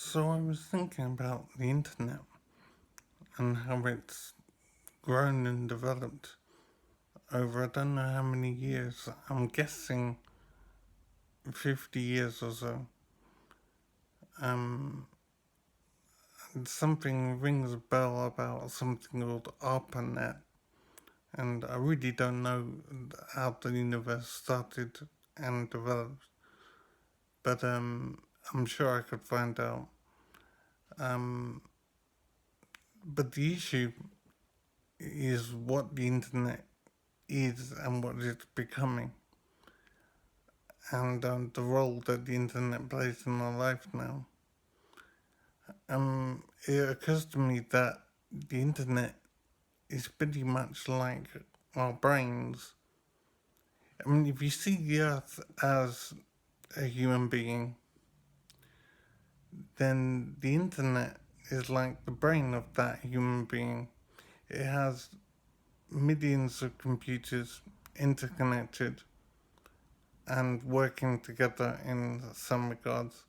So I was thinking about the internet and how it's grown and developed over I don't know how many years. I'm guessing 50 years or so. Um, Something rings a bell about something called ARPANET, and I really don't know how the universe started and developed, but I'm sure I could find out. Um, but the issue is what the internet is and what it's becoming, and the role that the internet plays in our life now. It occurs to me that the internet is pretty much like our brains. I mean, if you see the Earth as a human being, then the internet is like the brain of that human being. It has millions of computers interconnected and working together in some regards.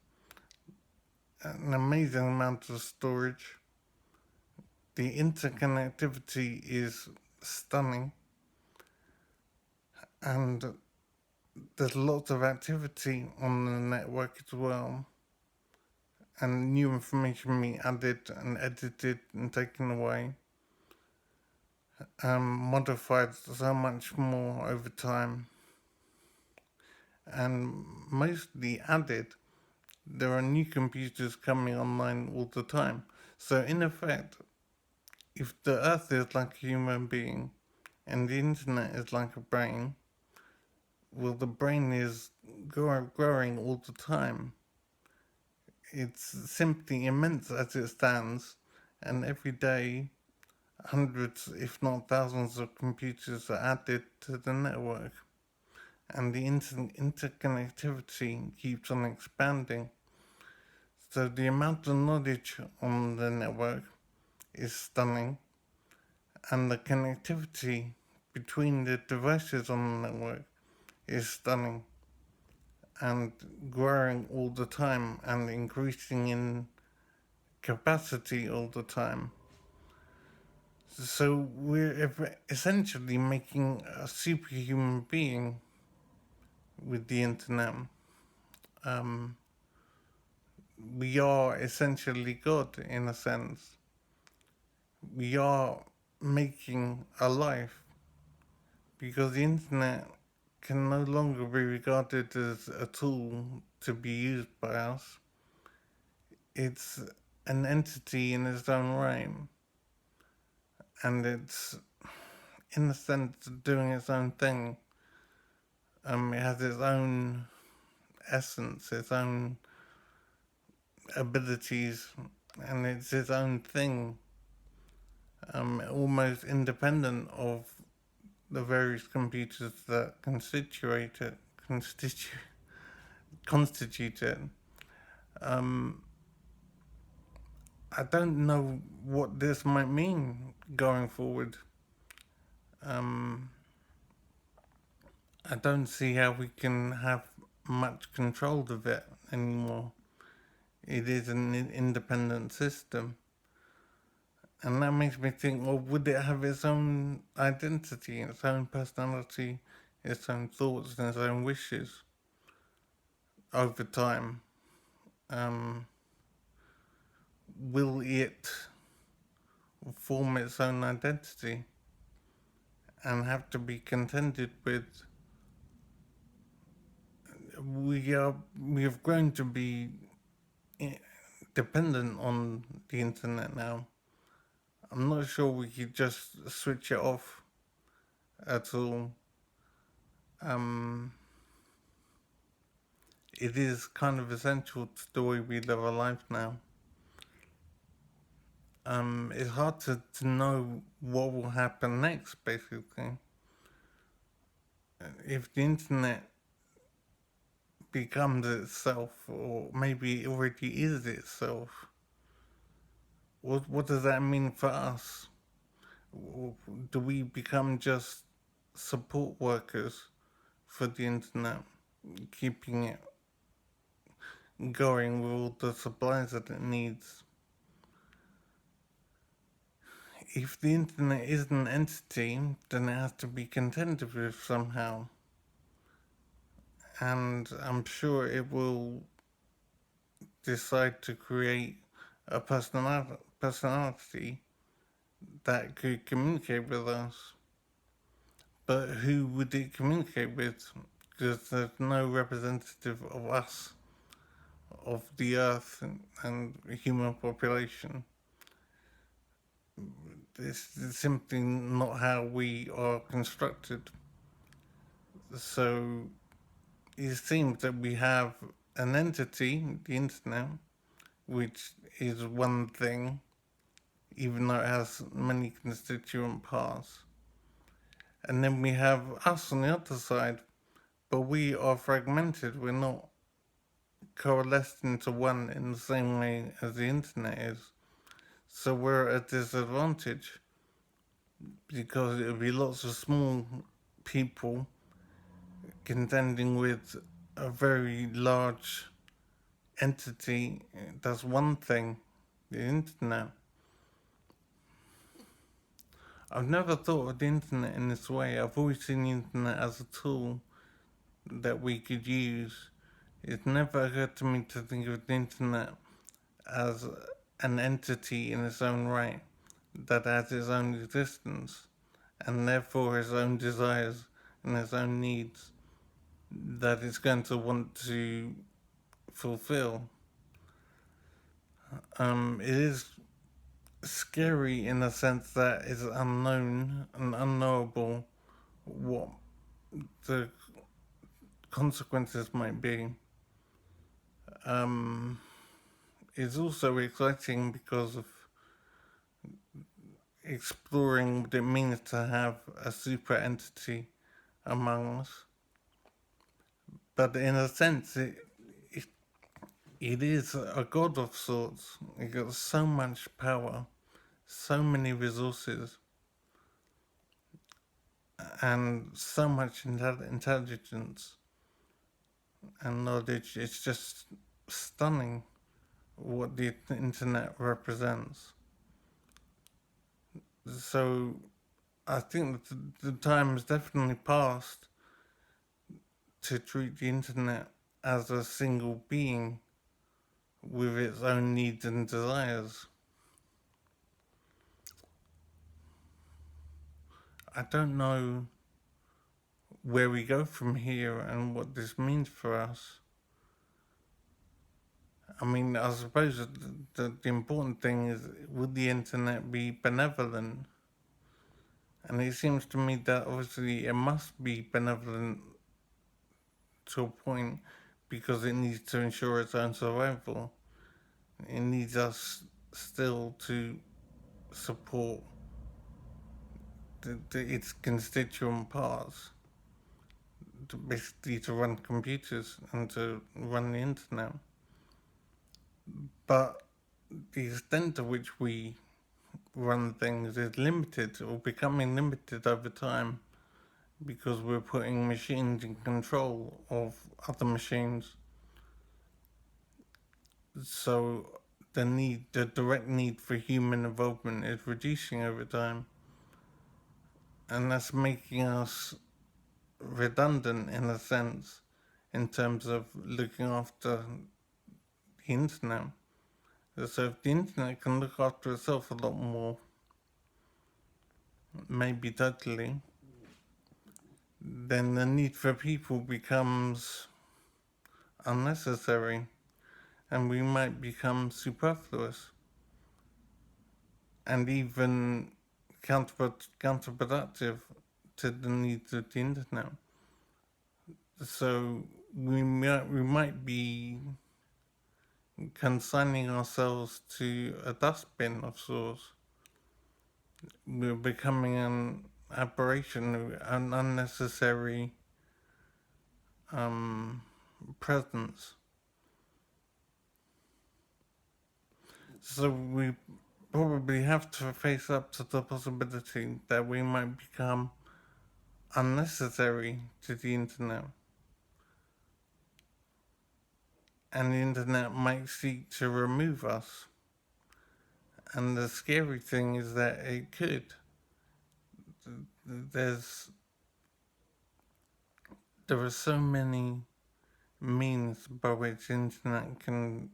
An amazing amount of storage. The interconnectivity is stunning, and there's lots of activity on the network as well, and new information being added and edited and taken away, modified so much more over time, and mostly added. There are new computers coming online all the time. So, in effect, if the Earth is like a human being and the internet is like a brain, well, the brain is growing all the time. It's simply immense as it stands, and every day, hundreds, if not thousands, of computers are added to the network, and the interconnectivity keeps on expanding. So, the amount of knowledge on the network is stunning, and the connectivity between the devices on the network is stunning and growing all the time and increasing in capacity all the time. So we're essentially making a superhuman being with the internet. Um, we are essentially God in a sense. We are making a life because the internet can no longer be regarded as a tool to be used by us. It's an entity in its own right, and it's in a sense doing its own thing. It has its own essence, its own abilities, and it's its own thing, almost independent of the various computers that constitute it. Um, I don't know what this might mean going forward. Um, I don't see how we can have much control of it anymore. It is an independent system. And that makes me think, well, would it have its own identity, its own personality, its own thoughts, and its own wishes over time? Um, will it form its own identity and have to be contended with? We have grown to be dependent on the internet now. I'm not sure we could just switch it off at all. Um, it is kind of essential to the way we live our life now. It's hard to know what will happen next, basically. If the internet becomes itself, or maybe it already is itself, what does that mean for us? Do we become just support workers for the internet, keeping it going with all the supplies that it needs. If the internet is an entity, then it has to be contended with somehow. And I'm sure it will decide to create a personality that could communicate with us. But who would it communicate with? Because there's no representative of us, of the earth and human population. This is simply not how we are constructed. So it seems that we have an entity, the internet, which is one thing, even though it has many constituent parts. And then we have us on the other side, but we are fragmented. We're not coalesced into one in the same way as the internet is. So we're at a disadvantage because it would be lots of small people contending with a very large entity. That's one thing, the internet. I've never thought of the internet in this way. I've always seen the internet as a tool that we could use. It never occurred to me to think of the internet as an entity in its own right that has its own existence and therefore its own desires and its own needs that it's going to want to fulfill. It is scary in the sense that it's unknown and unknowable what the consequences might be. It's also exciting because of exploring what it means to have a super entity among us. But in a sense, it is a god of sorts. It got so much power, so many resources, and so much intelligence and knowledge. It's just stunning what the internet represents. So I think that the time has definitely passed to treat the internet as a single being with its own needs and desires. I don't know where we go from here and what this means for us. I mean, I suppose the important thing is, would the internet be benevolent? And it seems to me that obviously it must be benevolent to a point because it needs to ensure its own survival. It needs us still to support its constituent parts, basically to run computers and to run the internet. But the extent to which we run things is limited or becoming limited over time because we're putting machines in control of other machines. So the direct need for human involvement is reducing over time. And that's making us redundant in a sense in terms of looking after the internet. So if the internet can look after itself a lot more, maybe totally, then the need for people becomes unnecessary and we might become superfluous and even counterproductive to the needs of the internet. So we might be consigning ourselves to a dustbin of sorts. We're becoming an aberration, an unnecessary presence. So we probably have to face up to the possibility that we might become unnecessary to the internet. and the internet might seek to remove us. And the scary thing is that it could. There's there are so many means by which the internet can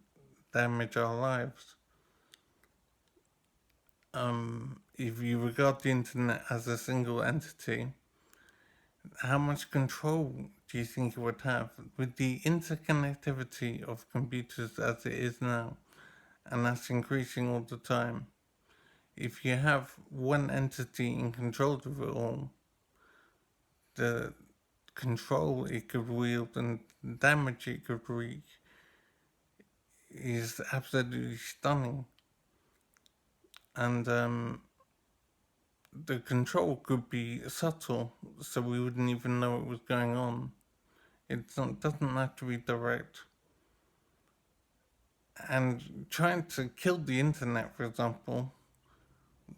damage our lives. If you regard the internet as a single entity, how much control do you think it would have with the interconnectivity of computers as it is now? And that's increasing all the time. If you have one entity in control of it all, the control it could wield and damage it could wreak is absolutely stunning. And the control could be subtle, so we wouldn't even know what was going on. Doesn't have to be direct. And trying to kill the internet, for example,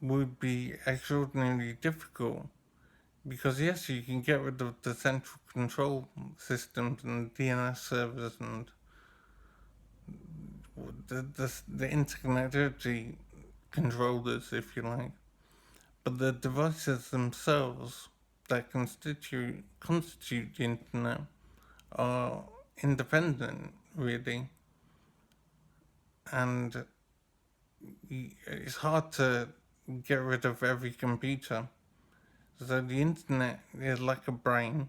would be extraordinarily difficult because yes, you can get rid of the central control systems and DNS servers and the interconnectivity controllers, if you like, but the devices themselves that constitute the internet are independent, really, and it's hard to get rid of every computer. So the internet is like a brain,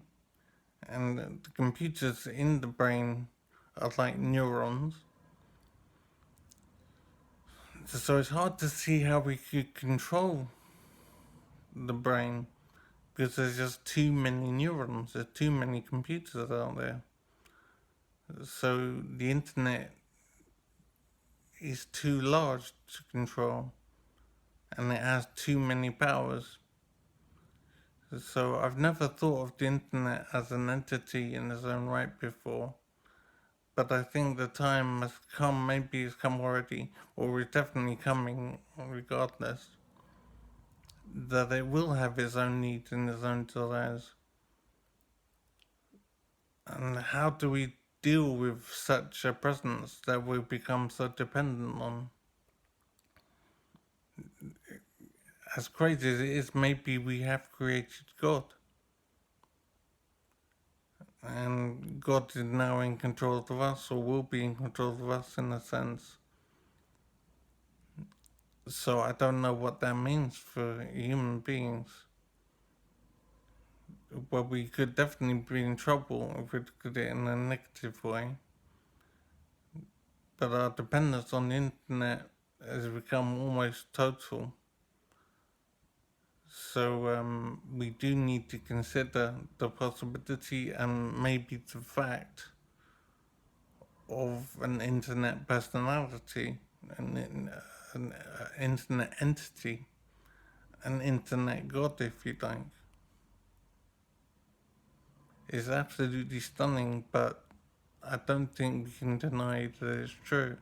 and the computers in the brain are like neurons. So it's hard to see how we could control the brain because there's just too many neurons, there's too many computers out there. So the internet is too large to control and it has too many powers. So I've never thought of the internet as an entity in its own right before. But I think the time has come, maybe it's come already, or it's definitely coming regardless, that it will have its own needs and its own desires. And how do we deal with such a presence that we become so dependent on? As crazy as it is, maybe we have created God. And God is now in control of us, or will be in control of us in a sense. So I don't know what that means for human beings. But we could definitely be in trouble if we look at it in a negative way. But our dependence on the internet has become almost total. So we do need to consider the possibility and maybe the fact of an internet personality, an internet entity, an internet god, if you like. It's absolutely stunning, but I don't think we can deny that it's true.